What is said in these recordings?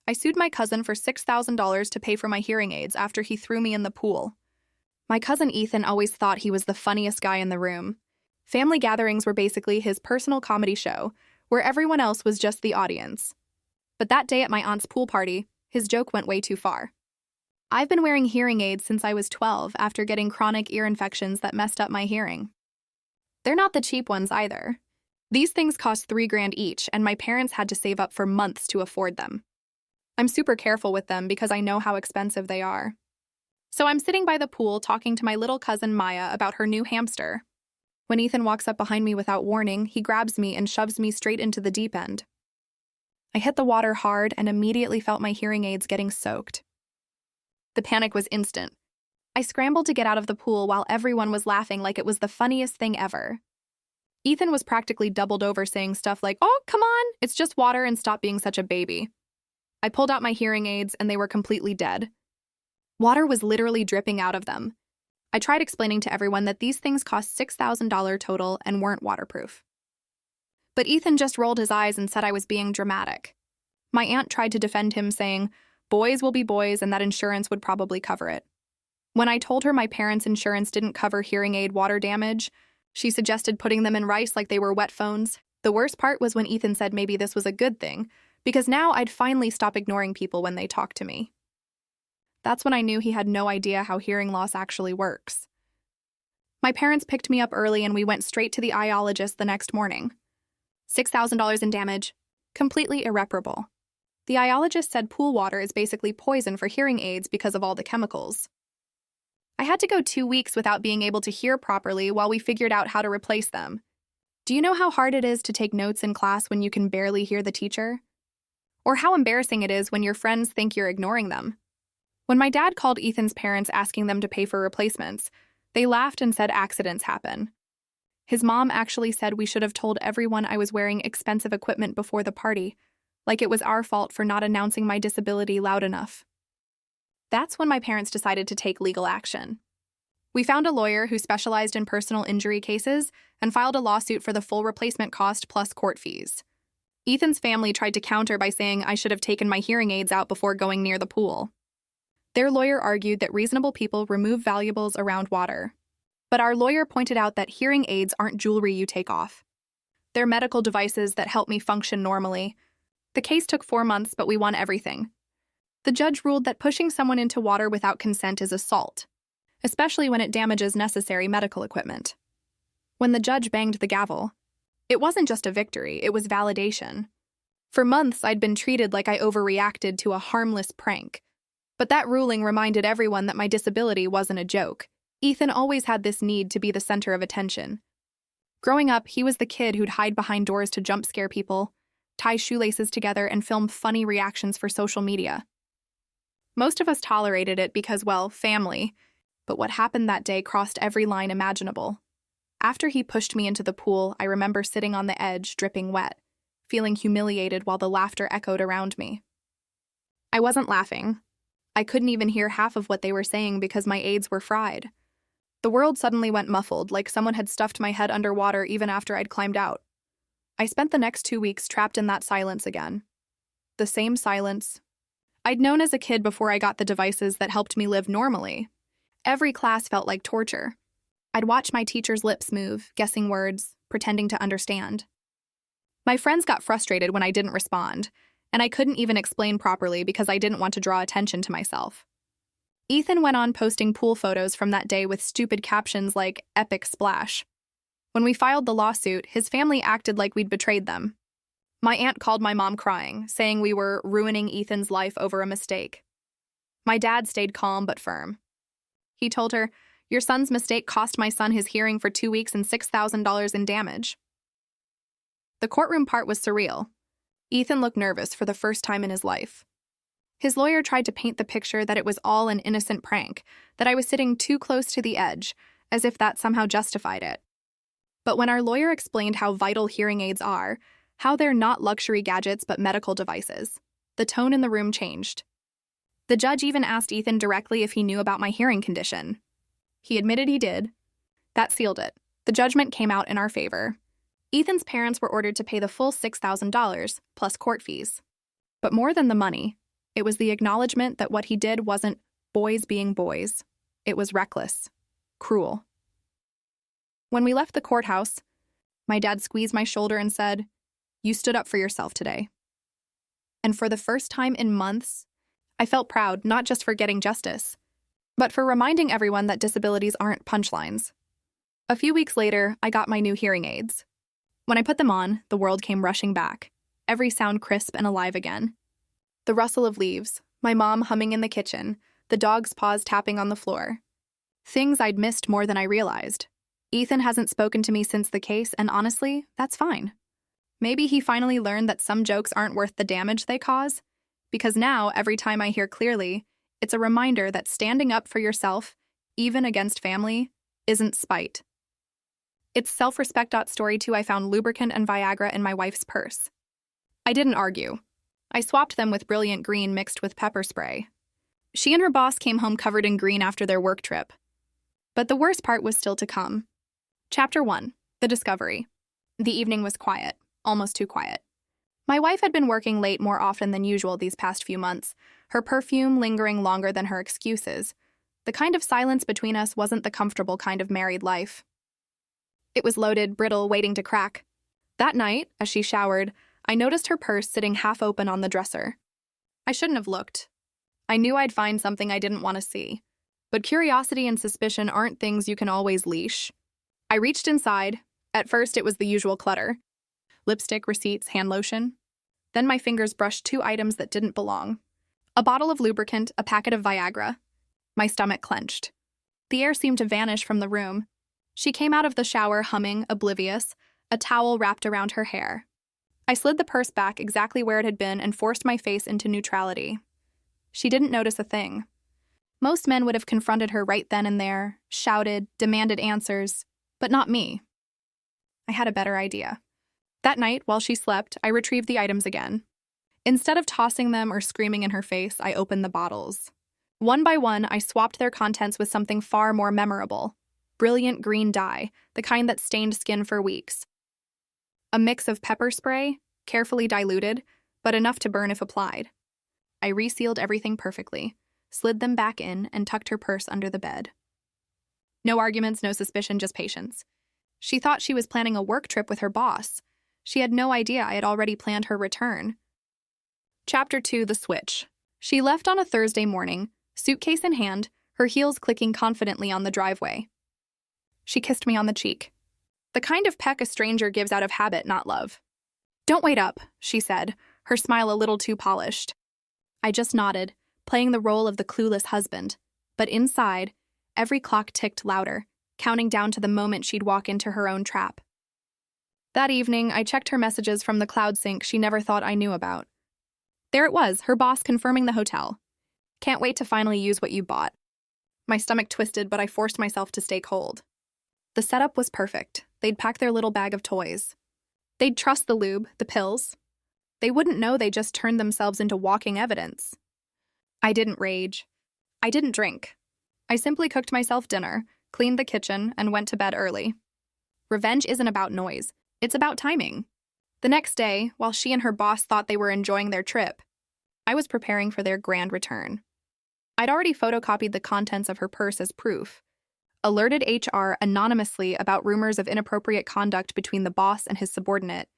I sued my cousin for $6,000 to pay for my hearing aids after he threw me in the pool. My cousin Ethan always thought he was the funniest guy in the room. Family gatherings were basically his personal comedy show, where everyone else was just the audience. But that day at my aunt's pool party, his joke went way too far. I've been wearing hearing aids since I was 12 after getting chronic ear infections that messed up my hearing. They're not the cheap ones either. These things cost $3,000 each, and my parents had to save up for months to afford them. I'm super careful with them because I know how expensive they are. So I'm sitting by the pool talking to my little cousin Maya about her new hamster. When Ethan walks up behind me without warning, he grabs me and shoves me straight into the deep end. I hit the water hard and immediately felt my hearing aids getting soaked. The panic was instant. I scrambled to get out of the pool while everyone was laughing like it was the funniest thing ever. Ethan was practically doubled over saying stuff like, "Oh, come on, it's just water and stop being such a baby." I pulled out my hearing aids and they were completely dead. Water was literally dripping out of them. I tried explaining to everyone that these things cost $6,000 total and weren't waterproof. But Ethan just rolled his eyes and said I was being dramatic. My aunt tried to defend him, saying, "Boys will be boys and that insurance would probably cover it." When I told her my parents' insurance didn't cover hearing aid water damage, she suggested putting them in rice like they were wet phones. The worst part was when Ethan said maybe this was a good thing, because now I'd finally stop ignoring people when they talk to me. That's when I knew he had no idea how hearing loss actually works. My parents picked me up early and we went straight to the eyeologist the next morning. $6,000 in damage. Completely irreparable. The eyeologist said pool water is basically poison for hearing aids because of all the chemicals. I had to go 2 weeks without being able to hear properly while we figured out how to replace them. Do you know how hard it is to take notes in class when you can barely hear the teacher? Or how embarrassing it is when your friends think you're ignoring them? When my dad called Ethan's parents asking them to pay for replacements, they laughed and said accidents happen. His mom actually said we should have told everyone I was wearing expensive equipment before the party, like it was our fault for not announcing my disability loud enough. That's when my parents decided to take legal action. We found a lawyer who specialized in personal injury cases and filed a lawsuit for the full replacement cost plus court fees. Ethan's family tried to counter by saying I should have taken my hearing aids out before going near the pool. Their lawyer argued that reasonable people remove valuables around water. But our lawyer pointed out that hearing aids aren't jewelry you take off. They're medical devices that help me function normally. The case took 4 months, but we won everything. The judge ruled that pushing someone into water without consent is assault, especially when it damages necessary medical equipment. When the judge banged the gavel, it wasn't just a victory, it was validation. For months, I'd been treated like I overreacted to a harmless prank. But that ruling reminded everyone that my disability wasn't a joke. Ethan always had this need to be the center of attention. Growing up, he was the kid who'd hide behind doors to jump scare people, tie shoelaces together, and film funny reactions for social media. Most of us tolerated it because, well, family, but what happened that day crossed every line imaginable. After he pushed me into the pool, I remember sitting on the edge, dripping wet, feeling humiliated while the laughter echoed around me. I wasn't laughing. I couldn't even hear half of what they were saying because my aids were fried. The world suddenly went muffled, like someone had stuffed my head underwater even after I'd climbed out. I spent the next 2 weeks trapped in that silence again. The same silence I'd known as a kid before I got the devices that helped me live normally. Every class felt like torture. I'd watch my teacher's lips move, guessing words, pretending to understand. My friends got frustrated when I didn't respond, and I couldn't even explain properly because I didn't want to draw attention to myself. Ethan went on posting pool photos from that day with stupid captions like "epic splash." When we filed the lawsuit, his family acted like we'd betrayed them. My aunt called my mom crying, saying we were ruining Ethan's life over a mistake. My dad stayed calm but firm. He told her, "Your son's mistake cost my son his hearing for 2 weeks and $6,000 in damage." The courtroom part was surreal. Ethan looked nervous for the first time in his life. His lawyer tried to paint the picture that it was all an innocent prank, that I was sitting too close to the edge, as if that somehow justified it. But when our lawyer explained how vital hearing aids are, how they're not luxury gadgets but medical devices, the tone in the room changed. The judge even asked Ethan directly if he knew about my hearing condition. He admitted he did. That sealed it. The judgment came out in our favor. Ethan's parents were ordered to pay the full $6,000 plus court fees. But more than the money, It was the acknowledgement that what he did wasn't boys being boys. It was reckless, cruel. When we left the courthouse, my dad squeezed my shoulder and said, "You stood up for yourself today." And for the first time in months, I felt proud not just for getting justice, but for reminding everyone that disabilities aren't punchlines. A few weeks later, I got my new hearing aids. When I put them on, the world came rushing back, every sound crisp and alive again. The rustle of leaves, my mom humming in the kitchen, the dog's paws tapping on the floor. Things I'd missed more than I realized. Ethan hasn't spoken to me since the case, and honestly, that's fine. Maybe he finally learned that some jokes aren't worth the damage they cause, because now, every time I hear clearly, it's a reminder that standing up for yourself, even against family, isn't spite. It's self-respect. Story 2. I found lubricant and Viagra in my wife's purse. I didn't argue. I swapped them with Brilliant Green mixed with pepper spray. She and her boss came home covered in green after their work trip. But the worst part was still to come. Chapter 1. The Discovery. The evening was quiet, almost too quiet. My wife had been working late more often than usual these past few months, her perfume lingering longer than her excuses. The kind of silence between us wasn't the comfortable kind of married life. It was loaded, brittle, waiting to crack. That night, as she showered, I noticed her purse sitting half open on the dresser. I shouldn't have looked. I knew I'd find something I didn't want to see. But curiosity and suspicion aren't things you can always leash. I reached inside. At first, it was the usual clutter. Lipstick, receipts, hand lotion. Then my fingers brushed 2 items that didn't belong. A bottle of lubricant, a packet of Viagra. My stomach clenched. The air seemed to vanish from the room. She came out of the shower humming, oblivious, a towel wrapped around her hair. I slid the purse back exactly where it had been and forced my face into neutrality. She didn't notice a thing. Most men would have confronted her right then and there, shouted, demanded answers, but not me. I had a better idea. That night, while she slept, I retrieved the items again. Instead of tossing them or screaming in her face, I opened the bottles. One by one, I swapped their contents with something far more memorable. Brilliant Green dye, the kind that stained skin for weeks. A mix of pepper spray, carefully diluted, but enough to burn if applied. I resealed everything perfectly, slid them back in, and tucked her purse under the bed. No arguments, no suspicion, just patience. She thought she was planning a work trip with her boss. She had no idea I had already planned her return. Chapter 2. The Switch. She left on a Thursday morning, suitcase in hand, her heels clicking confidently on the driveway. She kissed me on the cheek. The kind of peck a stranger gives out of habit, not love. "Don't wait up," she said, her smile a little too polished. I just nodded, playing the role of the clueless husband. But inside, every clock ticked louder, counting down to the moment she'd walk into her own trap. That evening, I checked her messages from the cloud sync she never thought I knew about. There it was, her boss confirming the hotel. "Can't wait to finally use what you bought." My stomach twisted, but I forced myself to stay cold. The setup was perfect. They'd pack their little bag of toys. They'd trust the lube, the pills. They wouldn't know they just turned themselves into walking evidence. I didn't rage. I didn't drink. I simply cooked myself dinner, cleaned the kitchen, and went to bed early. Revenge isn't about noise. It's about timing. The next day, while she and her boss thought they were enjoying their trip, I was preparing for their grand return. I'd already photocopied the contents of her purse as proof, alerted HR anonymously about rumors of inappropriate conduct between the boss and his subordinate,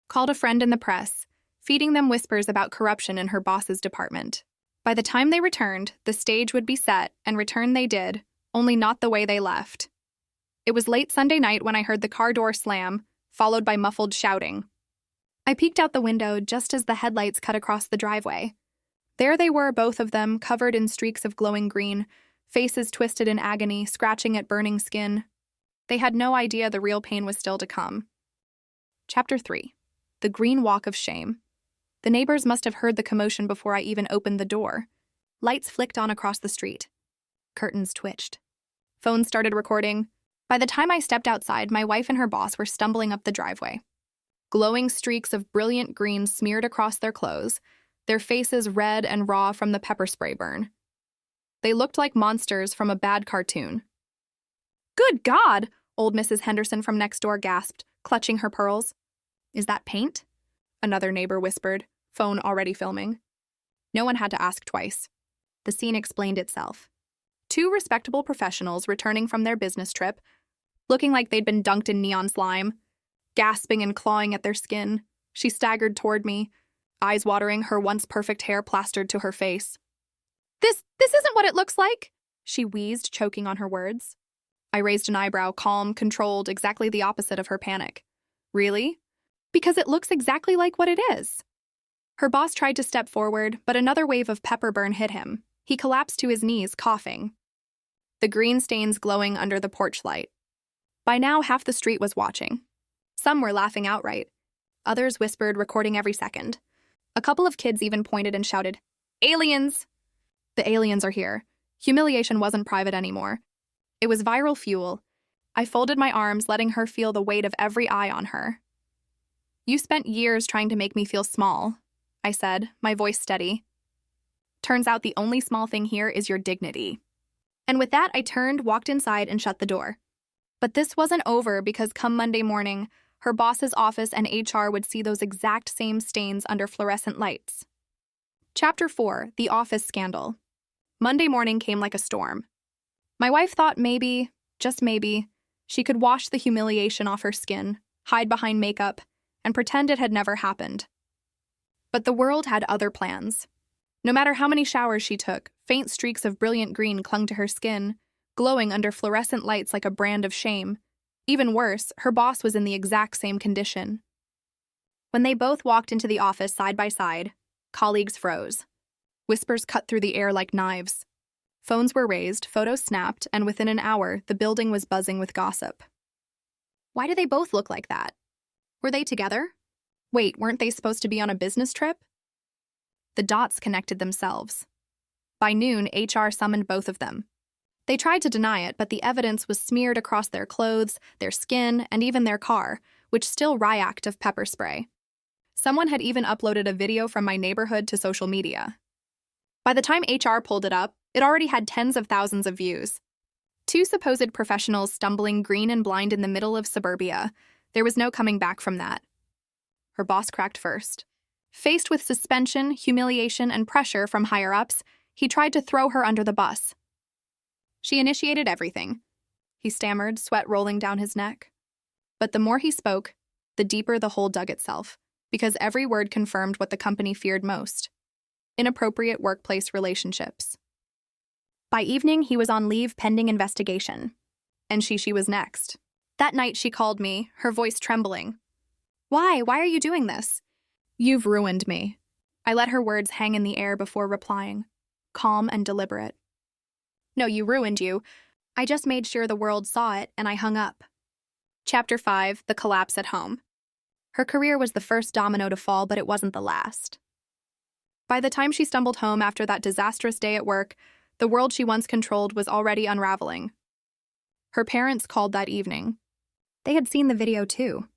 called a friend in the press, feeding them whispers about corruption in her boss's department. By the time they returned, the stage would be set, and return they did, only not the way they left. It was late Sunday night when I heard the car door slam, followed by muffled shouting. I peeked out the window just as the headlights cut across the driveway. There they were, both of them, covered in streaks of glowing green, faces twisted in agony, scratching at burning skin. They had no idea the real pain was still to come. Chapter 3. The Green Walk of Shame. The neighbors must have heard the commotion before I even opened the door. Lights flicked on across the street. Curtains twitched. Phones started recording. By the time I stepped outside, my wife and her boss were stumbling up the driveway. Glowing streaks of brilliant green smeared across their clothes, their faces red and raw from the pepper spray burn. They looked like monsters from a bad cartoon. "Good God!" old Mrs. Henderson from next door gasped, clutching her pearls. "Is that paint?" another neighbor whispered, phone already filming. No one had to ask twice. The scene explained itself. Two respectable professionals returning from their business trip, looking like they'd been dunked in neon slime, gasping and clawing at their skin. She staggered toward me, eyes watering, her once perfect hair plastered to her face. This isn't what it looks like, she wheezed, choking on her words. I raised an eyebrow, calm, controlled, exactly the opposite of her panic. Really? Because it looks exactly like what it is. Her boss tried to step forward, but another wave of pepper burn hit him. He collapsed to his knees, coughing. The green stains glowing under the porch light. By now, half the street was watching. Some were laughing outright. Others whispered, recording every second. A couple of kids even pointed and shouted, "Aliens!" The aliens are here. Humiliation wasn't private anymore. It was viral fuel. I folded my arms, letting her feel the weight of every eye on her. "You spent years trying to make me feel small," I said, my voice steady. "Turns out the only small thing here is your dignity." And with that, I turned, walked inside, and shut the door. But this wasn't over, because come Monday morning, her boss's office and HR would see those exact same stains under fluorescent lights. Chapter 4, The Office Scandal. Monday morning came like a storm. My wife thought maybe, just maybe, she could wash the humiliation off her skin, hide behind makeup, and pretend it had never happened. But the world had other plans. No matter how many showers she took, faint streaks of brilliant green clung to her skin, glowing under fluorescent lights like a brand of shame. Even worse, her boss was in the exact same condition. When they both walked into the office side by side, colleagues froze. Whispers cut through the air like knives. Phones were raised, photos snapped, and within an hour, the building was buzzing with gossip. Why do they both look like that? Were they together? Wait, weren't they supposed to be on a business trip? The dots connected themselves. By noon, HR summoned both of them. They tried to deny it, but the evidence was smeared across their clothes, their skin, and even their car, which still reeked of pepper spray. Someone had even uploaded a video from my neighborhood to social media. By the time HR pulled it up, it already had tens of thousands of views. Two supposed professionals stumbling green and blind in the middle of suburbia. There was no coming back from that. Her boss cracked first. Faced with suspension, humiliation, and pressure from higher-ups, he tried to throw her under the bus. She initiated everything. He stammered, sweat rolling down his neck. But the more he spoke, the deeper the hole dug itself, because every word confirmed what the company feared most: inappropriate workplace relationships. By evening, he was on leave pending investigation. And she was next. That night she called me, her voice trembling. Why are you doing this? You've ruined me. I let her words hang in the air before replying, calm and deliberate. No, you ruined you. I just made sure the world saw it, and I hung up. Chapter 5, The Collapse at Home. Her career was the first domino to fall, but it wasn't the last. By the time she stumbled home after that disastrous day at work, the world she once controlled was already unraveling. Her parents called that evening. They had seen the video too.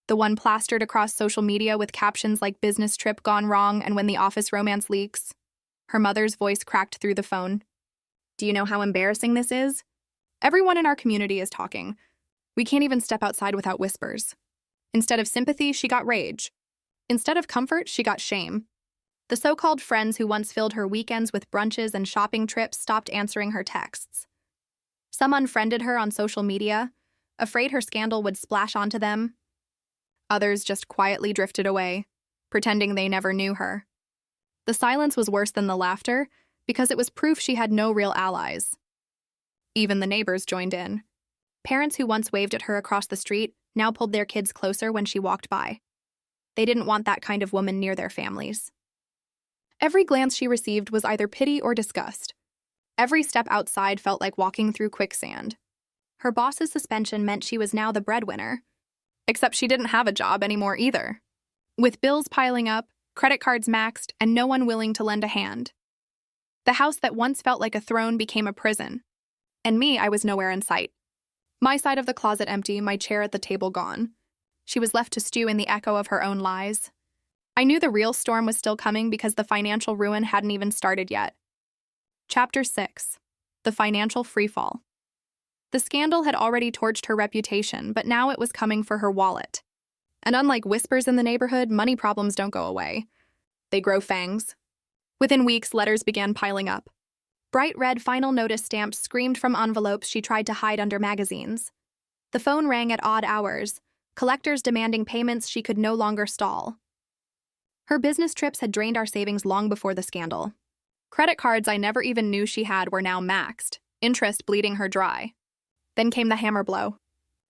The one plastered across social media with captions like "business trip gone wrong" and "when the office romance leaks." Her mother's voice cracked through the phone. Do you know how embarrassing this is? Everyone in our community is talking. We can't even step outside without whispers. Instead of sympathy, she got rage. Instead of comfort, she got shame. The so-called friends who once filled her weekends with brunches and shopping trips stopped answering her texts. Some unfriended her on social media, afraid her scandal would splash onto them. Others just quietly drifted away, pretending they never knew her. The silence was worse than the laughter, because it was proof she had no real allies. Even the neighbors joined in. Parents who once waved at her across the street now pulled their kids closer when she walked by. They didn't want that kind of woman near their families. Every glance she received was either pity or disgust. Every step outside felt like walking through quicksand. Her boss's suspension meant she was now the breadwinner. Except she didn't have a job anymore either. With bills piling up, credit cards maxed, and no one willing to lend a hand. The house that once felt like a throne became a prison. And me, I was nowhere in sight. My side of the closet empty, my chair at the table gone. She was left to stew in the echo of her own lies. I knew the real storm was still coming because the financial ruin hadn't even started yet. Chapter 6, The Financial Freefall. The scandal had already torched her reputation, but now it was coming for her wallet. And unlike whispers in the neighborhood, money problems don't go away. They grow fangs. Within weeks, letters began piling up. Bright red final notice stamps screamed from envelopes she tried to hide under magazines. The phone rang at odd hours, collectors demanding payments she could no longer stall. Her business trips had drained our savings long before the scandal. Credit cards I never even knew she had were now maxed, interest bleeding her dry. Then came the hammer blow.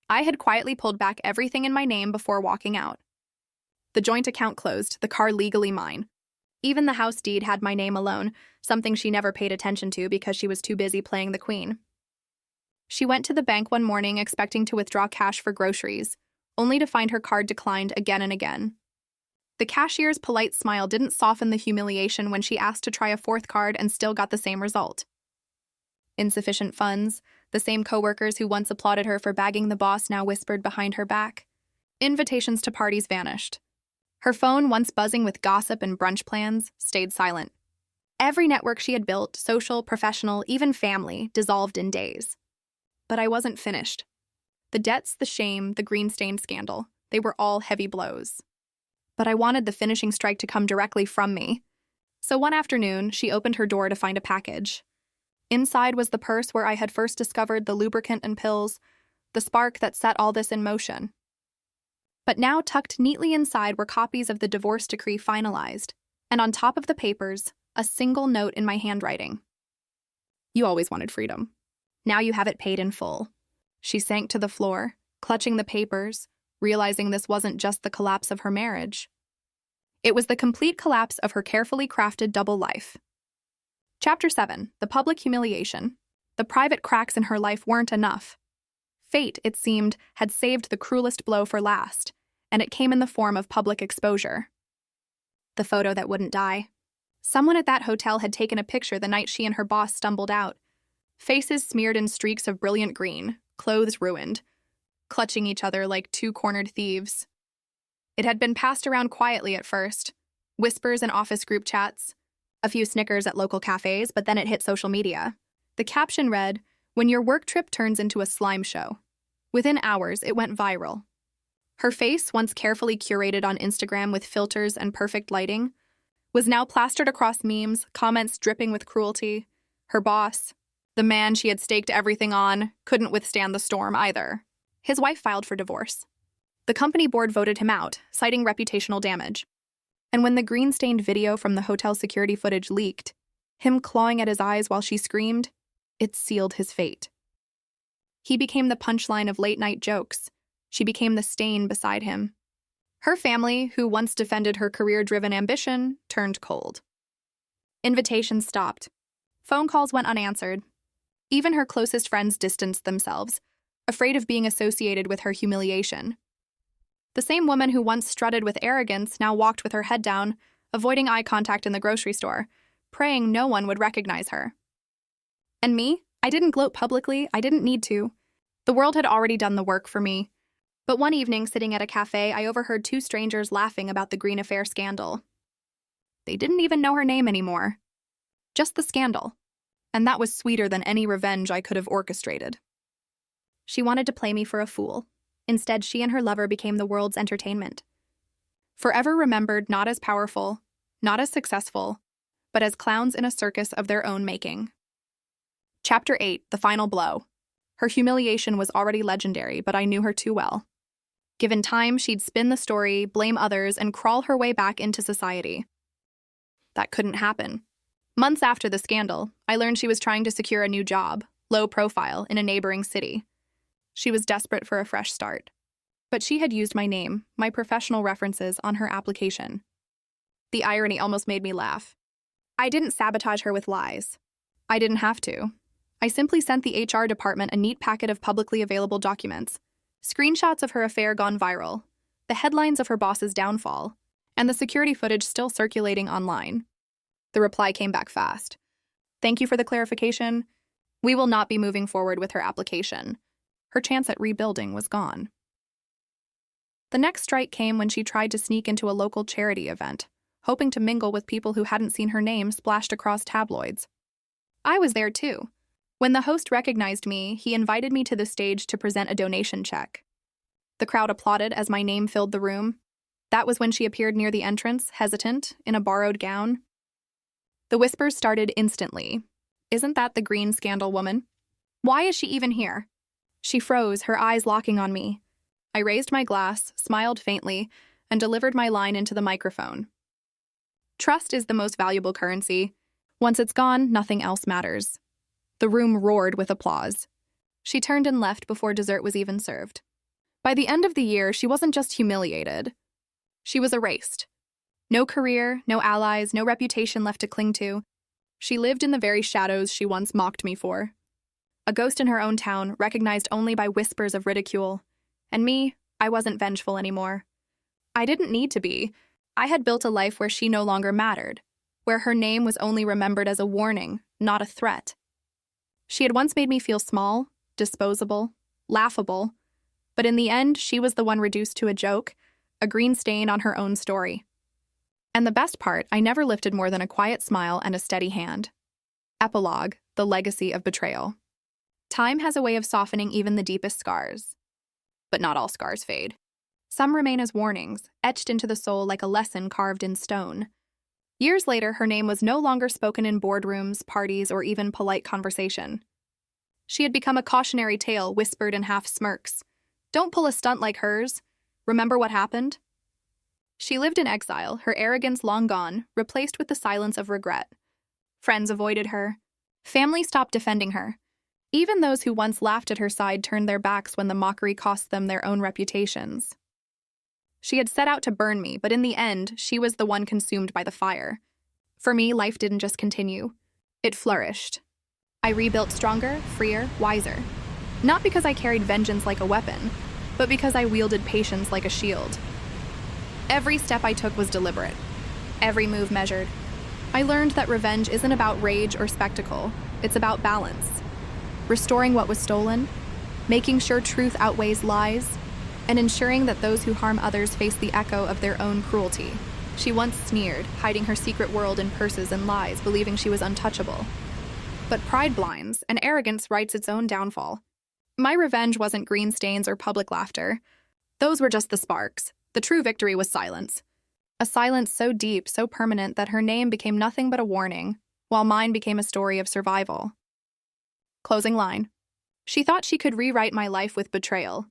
I had quietly pulled back everything in my name before walking out. The joint account closed, the car legally mine. Even the house deed had my name alone, something she never paid attention to because she was too busy playing the queen. She went to the bank one morning expecting to withdraw cash for groceries, only to find her card declined again and again. The cashier's polite smile didn't soften the humiliation when she asked to try a fourth card and still got the same result. Insufficient funds, the same coworkers who once applauded her for bagging the boss now whispered behind her back. Invitations to parties vanished. Her phone, once buzzing with gossip and brunch plans, stayed silent. Every network she had built, social, professional, even family, dissolved in days. But I wasn't finished. The debts, the shame, the green-stained scandal, they were all heavy blows. But I wanted the finishing strike to come directly from me. So one afternoon, she opened her door to find a package. Inside was the purse where I had first discovered the lubricant and pills, the spark that set all this in motion. But now tucked neatly inside were copies of the divorce decree finalized, and on top of the papers, a single note in my handwriting. You always wanted freedom. Now you have it paid in full. She sank to the floor, clutching the papers, realizing this wasn't just the collapse of her marriage. It was the complete collapse of her carefully crafted double life. Chapter 7. The public humiliation. The private cracks in her life weren't enough. Fate, it seemed, had saved the cruelest blow for last, and it came in the form of public exposure. The photo that wouldn't die. Someone at that hotel had taken a picture the night she and her boss stumbled out. Faces smeared in streaks of brilliant green, clothes ruined, clutching each other like two cornered thieves. It had been passed around quietly at first, whispers in office group chats, a few snickers at local cafes, but then it hit social media. The caption read, "When your work trip turns into a slime show." Within hours, it went viral. Her face, once carefully curated on Instagram with filters and perfect lighting, was now plastered across memes, comments dripping with cruelty. Her boss, the man she had staked everything on, couldn't withstand the storm either. His wife filed for divorce. The company board voted him out, citing reputational damage. And when the green-stained video from the hotel security footage leaked, him clawing at his eyes while she screamed, it sealed his fate. He became the punchline of late-night jokes. She became the stain beside him. Her family, who once defended her career-driven ambition, turned cold. Invitations stopped. Phone calls went unanswered. Even her closest friends distanced themselves, afraid of being associated with her humiliation. The same woman who once strutted with arrogance now walked with her head down, avoiding eye contact in the grocery store, praying no one would recognize her. And me? I didn't gloat publicly. I didn't need to. The world had already done the work for me. But one evening, sitting at a cafe, I overheard two strangers laughing about the Green Affair scandal. They didn't even know her name anymore. Just the scandal. And that was sweeter than any revenge I could have orchestrated. She wanted to play me for a fool. Instead, she and her lover became the world's entertainment. Forever remembered not as powerful, not as successful, but as clowns in a circus of their own making. Chapter 8. The Final Blow. Her humiliation was already legendary, but I knew her too well. Given time, she'd spin the story, blame others, and crawl her way back into society. That couldn't happen. Months after the scandal, I learned she was trying to secure a new job, low profile, in a neighboring city. She was desperate for a fresh start. But she had used my name, my professional references, on her application. The irony almost made me laugh. I didn't sabotage her with lies. I didn't have to. I simply sent the HR department a neat packet of publicly available documents, screenshots of her affair gone viral, the headlines of her boss's downfall, and the security footage still circulating online. The reply came back fast. "Thank you for the clarification. We will not be moving forward with her application." Her chance at rebuilding was gone. The next strike came when she tried to sneak into a local charity event, hoping to mingle with people who hadn't seen her name splashed across tabloids. I was there too. When the host recognized me, he invited me to the stage to present a donation check. The crowd applauded as my name filled the room. That was when she appeared near the entrance, hesitant, in a borrowed gown. The whispers started instantly. Isn't that the green scandal woman? Why is she even here? She froze, her eyes locking on me. I raised my glass, smiled faintly, and delivered my line into the microphone. Trust is the most valuable currency. Once it's gone, nothing else matters. The room roared with applause. She turned and left before dessert was even served. By the end of the year, she wasn't just humiliated. She was erased. No career, no allies, no reputation left to cling to. She lived in the very shadows she once mocked me for. A ghost in her own town, recognized only by whispers of ridicule. And me, I wasn't vengeful anymore. I didn't need to be. I had built a life where she no longer mattered, where her name was only remembered as a warning, not a threat. She had once made me feel small, disposable, laughable, but in the end, she was the one reduced to a joke, a green stain on her own story. And the best part, I never lifted more than a quiet smile and a steady hand. Epilogue, the legacy of betrayal. Time has a way of softening even the deepest scars. But not all scars fade. Some remain as warnings, etched into the soul like a lesson carved in stone. Years later, her name was no longer spoken in boardrooms, parties, or even polite conversation. She had become a cautionary tale whispered in half smirks. Don't pull a stunt like hers. Remember what happened? She lived in exile, her arrogance long gone, replaced with the silence of regret. Friends avoided her. Family stopped defending her. Even those who once laughed at her side turned their backs when the mockery cost them their own reputations. She had set out to burn me, but in the end, she was the one consumed by the fire. For me, life didn't just continue. It flourished. I rebuilt stronger, freer, wiser. Not because I carried vengeance like a weapon, but because I wielded patience like a shield. Every step I took was deliberate. Every move measured. I learned that revenge isn't about rage or spectacle. It's about balance. Restoring what was stolen, making sure truth outweighs lies, and ensuring that those who harm others face the echo of their own cruelty. She once sneered, hiding her secret world in purses and lies, believing she was untouchable. But pride blinds, and arrogance writes its own downfall. My revenge wasn't green stains or public laughter. Those were just the sparks. The true victory was silence. A silence so deep, so permanent that her name became nothing but a warning, while mine became a story of survival. Closing line. She thought she could rewrite my life with betrayal.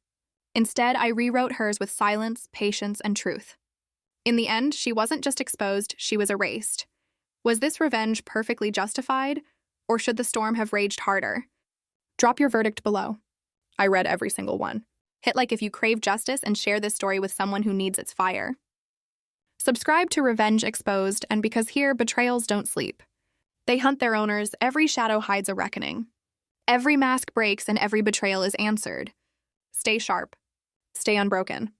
Instead, I rewrote hers with silence, patience, and truth. In the end, she wasn't just exposed, she was erased. Was this revenge perfectly justified, or should the storm have raged harder? Drop your verdict below. I read every single one. Hit like if you crave justice and share this story with someone who needs its fire. Subscribe to Revenge Exposed, and because here, betrayals don't sleep. They hunt their owners, every shadow hides a reckoning. Every mask breaks and every betrayal is answered. Stay sharp. Stay unbroken.